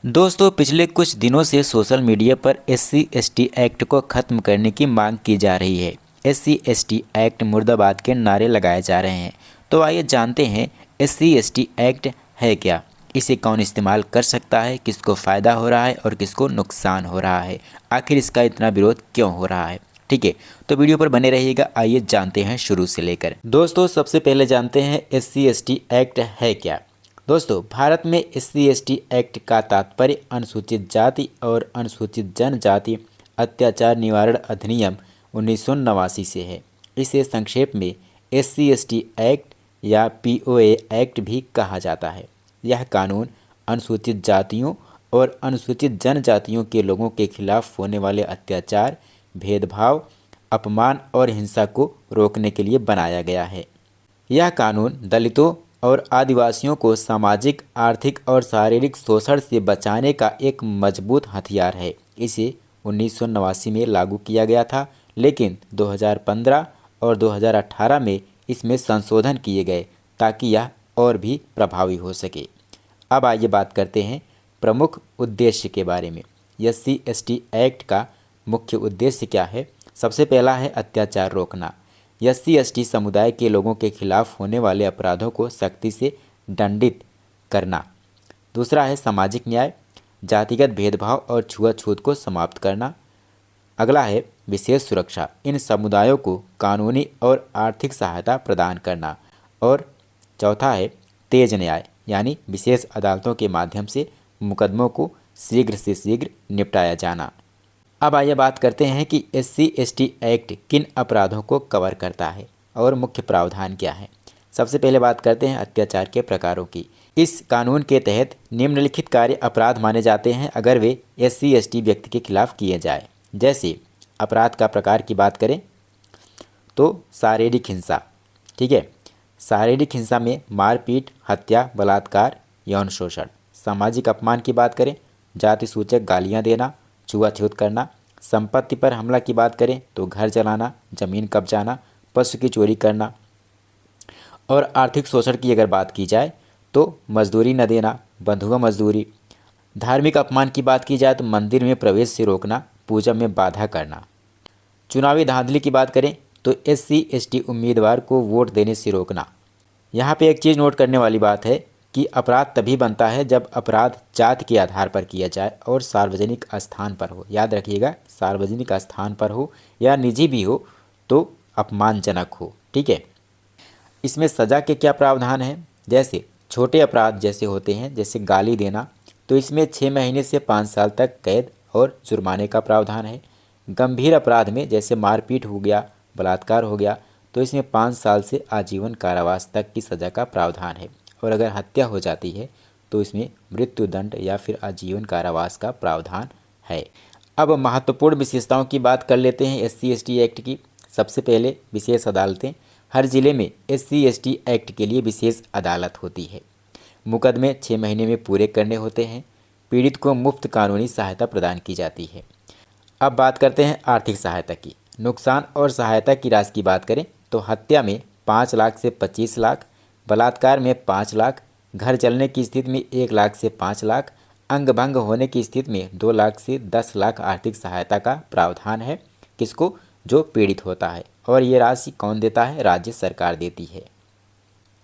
दोस्तों, पिछले कुछ दिनों से सोशल मीडिया पर SC/ST एक्ट को ख़त्म करने की मांग की जा रही है। SC/ST एक्ट मुर्दाबाद के नारे लगाए जा रहे हैं। तो आइए जानते हैं SC/ST एक्ट है क्या, इसे कौन इस्तेमाल कर सकता है, किसको फ़ायदा हो रहा है और किसको नुकसान हो रहा है, आखिर इसका इतना विरोध क्यों हो रहा है। ठीक है, तो वीडियो पर बने रहिएगा। आइए जानते हैं शुरू से लेकर। दोस्तों, सबसे पहले जानते हैं SC/ST एक्ट है क्या। दोस्तों, भारत में SC/ST एक्ट का तात्पर्य अनुसूचित जाति और अनुसूचित जनजाति अत्याचार निवारण अधिनियम 1989 से है। इसे संक्षेप में SC/ST एक्ट या POA एक्ट भी कहा जाता है। यह कानून अनुसूचित जातियों और अनुसूचित जनजातियों के लोगों के खिलाफ होने वाले अत्याचार, भेदभाव, अपमान और हिंसा को रोकने के लिए बनाया गया है। यह कानून दलितों और आदिवासियों को सामाजिक, आर्थिक और शारीरिक शोषण से बचाने का एक मजबूत हथियार है। इसे 1989 में लागू किया गया था, लेकिन 2015 और 2018 में इसमें संशोधन किए गए ताकि यह और भी प्रभावी हो सके। अब आइए बात करते हैं प्रमुख उद्देश्य के बारे में। SC/ST एक्ट का मुख्य उद्देश्य क्या है। सबसे पहला है अत्याचार रोकना। SC/ST समुदाय के लोगों के खिलाफ होने वाले अपराधों को सख्ती से दंडित करना। दूसरा है सामाजिक न्याय, जातिगत भेदभाव और छुआछूत को समाप्त करना। अगला है विशेष सुरक्षा, इन समुदायों को कानूनी और आर्थिक सहायता प्रदान करना। और चौथा है तेज न्याय, यानी विशेष अदालतों के माध्यम से मुकदमों को शीघ्र से शीघ्र निपटाया जाना। अब आइए बात करते हैं कि SC/ST एक्ट किन अपराधों को कवर करता है और मुख्य प्रावधान क्या है। सबसे पहले बात करते हैं अत्याचार के प्रकारों की। इस कानून के तहत निम्नलिखित कार्य अपराध माने जाते हैं अगर वे SC/ST व्यक्ति के खिलाफ किए जाए। जैसे अपराध का प्रकार की बात करें तो शारीरिक हिंसा। ठीक है, शारीरिक हिंसा में मारपीट, हत्या, बलात्कार, यौन शोषण। सामाजिक अपमान की बात करें, जाति सूचक गालियाँ देना, छुआछूत करना। संपत्ति पर हमला की बात करें तो घर जलाना, जमीन कब्जाना, पशु की चोरी करना। और आर्थिक शोषण की अगर बात की जाए तो मजदूरी न देना, बंधुआ मजदूरी। धार्मिक अपमान की बात की जाए तो मंदिर में प्रवेश से रोकना, पूजा में बाधा करना। चुनावी धांधली की बात करें तो SC/ST उम्मीदवार को वोट देने से रोकना। यहाँ पे एक चीज़ नोट करने वाली बात है कि अपराध तभी बनता है जब अपराध जाति के आधार पर किया जाए और सार्वजनिक स्थान पर हो। याद रखिएगा, सार्वजनिक स्थान पर हो या निजी भी हो तो अपमानजनक हो। ठीक है, इसमें सज़ा के क्या प्रावधान हैं। जैसे छोटे अपराध जैसे होते हैं, जैसे गाली देना, तो इसमें 6 महीने से 5 साल तक कैद और जुर्माने का प्रावधान है। गंभीर अपराध में जैसे मारपीट हो गया, बलात्कार हो गया, तो इसमें 5 साल से आजीवन कारावास तक की सज़ा का प्रावधान है। और अगर हत्या हो जाती है तो इसमें मृत्युदंड या फिर आजीवन कारावास का प्रावधान है। अब महत्वपूर्ण विशेषताओं की बात कर लेते हैं SC/ST एक्ट की। सबसे पहले विशेष अदालतें। हर जिले में SC/ST एक्ट के लिए विशेष अदालत होती है। मुकदमे 6 महीने में पूरे करने होते हैं। पीड़ित को मुफ्त कानूनी सहायता प्रदान की जाती है। अब बात करते हैं आर्थिक सहायता की। नुकसान और सहायता की राशि की बात करें तो हत्या में 5 लाख से 25 लाख, बलात्कार में 5 लाख, घर जलने की स्थिति में 1 लाख से 5 लाख, अंग भंग होने की स्थिति में 2 लाख से 10 लाख आर्थिक सहायता का प्रावधान है। किसको? जो पीड़ित होता है। और ये राशि कौन देता है? राज्य सरकार देती है।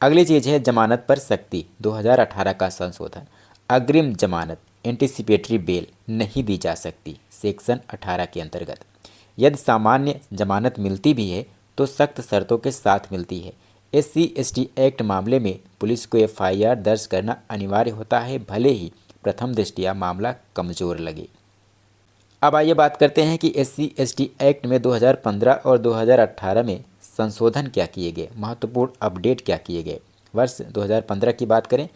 अगली चीज़ है जमानत पर सख्ती। 2018 का संशोधन। अग्रिम जमानत एंटीसिपेटरी बेल नहीं दी जा सकती, सेक्शन 18 के अंतर्गत। यदि सामान्य जमानत मिलती भी है तो सख्त शर्तों के साथ मिलती है। SC/ST एक्ट मामले में पुलिस को FIR दर्ज करना अनिवार्य होता है, भले ही प्रथम दृष्टया मामला कमज़ोर लगे। अब आइए बात करते हैं कि SC/ST एक्ट में 2015 और 2018 में संशोधन क्या किए गए, महत्वपूर्ण अपडेट क्या किए गए। वर्ष 2015 की बात करें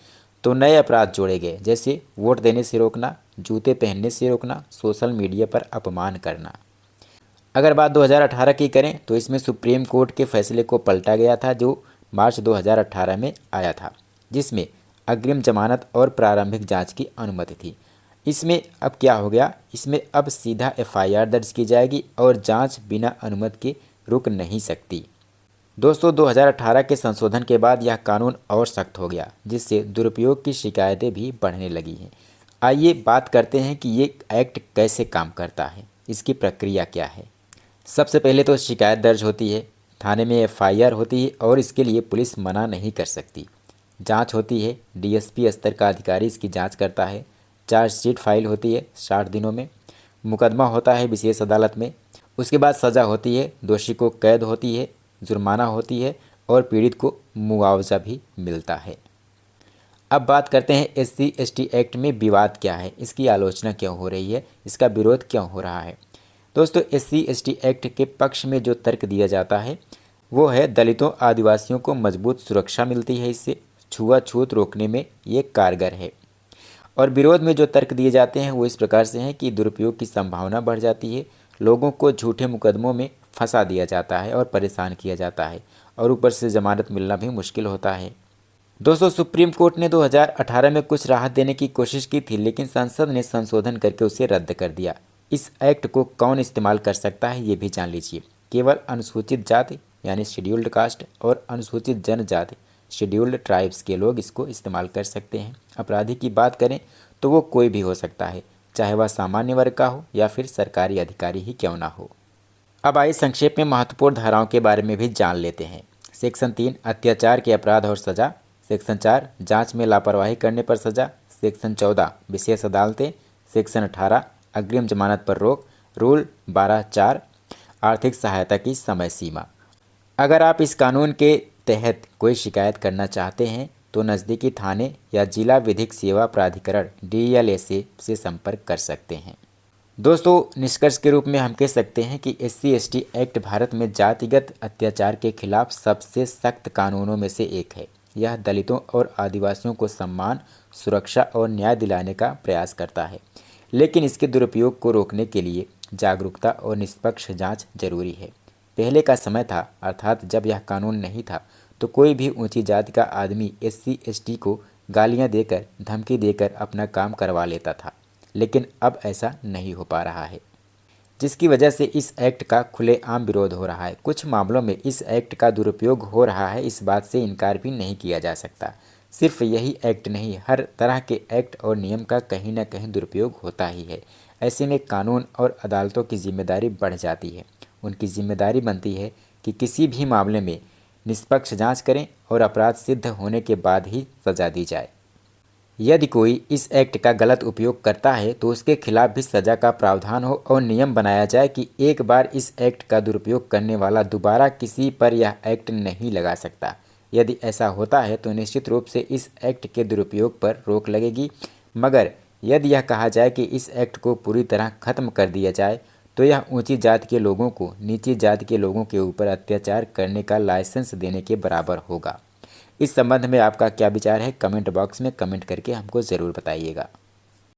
तो नए अपराध जोड़े गए, जैसे वोट देने से रोकना, जूते पहनने से रोकना, सोशल मीडिया पर अपमान करना। अगर बात 2018 की करें तो इसमें सुप्रीम कोर्ट के फैसले को पलटा गया था, जो मार्च 2018 में आया था, जिसमें अग्रिम जमानत और प्रारंभिक जांच की अनुमति थी। इसमें अब क्या हो गया, इसमें अब सीधा FIR दर्ज की जाएगी और जांच बिना अनुमति के रुक नहीं सकती। दोस्तों, 2018 के संशोधन के बाद यह कानून और सख्त हो गया, जिससे दुरुपयोग की शिकायतें भी बढ़ने लगी हैं। आइए बात करते हैं कि ये एक्ट कैसे काम करता है, इसकी प्रक्रिया क्या है। सबसे पहले तो शिकायत दर्ज होती है, थाने में एफआईआर होती है और इसके लिए पुलिस मना नहीं कर सकती। जांच होती है, डीएसपी स्तर का अधिकारी इसकी जांच करता है। चार्जशीट फाइल होती है 60 दिनों में। मुकदमा होता है विशेष अदालत में। उसके बाद सज़ा होती है, दोषी को कैद होती है, जुर्माना होती है और पीड़ित को मुआवजा भी मिलता है। अब बात करते हैं SC/ST एक्ट में विवाद क्या है, इसकी आलोचना क्यों हो रही है, इसका विरोध क्यों हो रहा है। दोस्तों, SC/ST एक्ट के पक्ष में जो तर्क दिया जाता है वो है दलितों आदिवासियों को मजबूत सुरक्षा मिलती है, इससे छुआछूत रोकने में ये कारगर है। और विरोध में जो तर्क दिए जाते हैं वो इस प्रकार से हैं कि दुरुपयोग की संभावना बढ़ जाती है, लोगों को झूठे मुकदमों में फंसा दिया जाता है और परेशान किया जाता है और ऊपर से जमानत मिलना भी मुश्किल होता है। दोस्तों, सुप्रीम कोर्ट ने 2018 में कुछ राहत देने की कोशिश की थी, लेकिन संसद ने संशोधन करके उसे रद्द कर दिया। इस एक्ट को कौन इस्तेमाल कर सकता है ये भी जान लीजिए। केवल अनुसूचित जाति यानी शेड्यूल्ड कास्ट और अनुसूचित जनजाति शेड्यूल्ड ट्राइब्स के लोग इसको इस्तेमाल कर सकते हैं। अपराधी की बात करें तो वो कोई भी हो सकता है, चाहे वह सामान्य वर्ग का हो या फिर सरकारी अधिकारी ही क्यों ना हो। अब आइए संक्षेप में महत्वपूर्ण धाराओं के बारे में भी जान लेते हैं। सेक्शन 3 अत्याचार के अपराध और सज़ा। सेक्शन 4 जांच में लापरवाही करने पर सज़ा। सेक्शन 14 विशेष अदालतें। सेक्शन 18 अग्रिम जमानत पर रोक। रूल 12(4) आर्थिक सहायता की समय सीमा। अगर आप इस कानून के तहत कोई शिकायत करना चाहते हैं तो नज़दीकी थाने या जिला विधिक सेवा प्राधिकरण DLSA से संपर्क कर सकते हैं। दोस्तों, निष्कर्ष के रूप में हम कह सकते हैं कि SC/ST एक्ट भारत में जातिगत अत्याचार के खिलाफ सबसे सख्त कानूनों में से एक है। यह दलितों और आदिवासियों को सम्मान, सुरक्षा और न्याय दिलाने का प्रयास करता है, लेकिन इसके दुरुपयोग को रोकने के लिए जागरूकता और निष्पक्ष जांच जरूरी है। पहले का समय था, अर्थात जब यह कानून नहीं था, तो कोई भी ऊंची जाति का आदमी SC/ST को गालियां देकर, धमकी देकर अपना काम करवा लेता था, लेकिन अब ऐसा नहीं हो पा रहा है, जिसकी वजह से इस एक्ट का खुलेआम विरोध हो रहा है। कुछ मामलों में इस एक्ट का दुरुपयोग हो रहा है, इस बात से इनकार भी नहीं किया जा सकता। सिर्फ यही एक्ट नहीं, हर तरह के एक्ट और नियम का कहीं ना कहीं दुरुपयोग होता ही है। ऐसे में कानून और अदालतों की जिम्मेदारी बढ़ जाती है। उनकी जिम्मेदारी बनती है कि किसी भी मामले में निष्पक्ष जांच करें और अपराध सिद्ध होने के बाद ही सज़ा दी जाए। यदि कोई इस एक्ट का गलत उपयोग करता है तो उसके खिलाफ भी सज़ा का प्रावधान हो और नियम बनाया जाए कि एक बार इस एक्ट का दुरुपयोग करने वाला दोबारा किसी पर यह एक्ट नहीं लगा सकता। यदि ऐसा होता है तो निश्चित रूप से इस एक्ट के दुरुपयोग पर रोक लगेगी, मगर यदि यह कहा जाए कि इस एक्ट को पूरी तरह खत्म कर दिया जाए तो यह ऊंची जाति के लोगों को नीची जाति के लोगों के ऊपर अत्याचार करने का लाइसेंस देने के बराबर होगा। इस संबंध में आपका क्या विचार है, कमेंट बॉक्स में कमेंट करके हमको ज़रूर बताइएगा।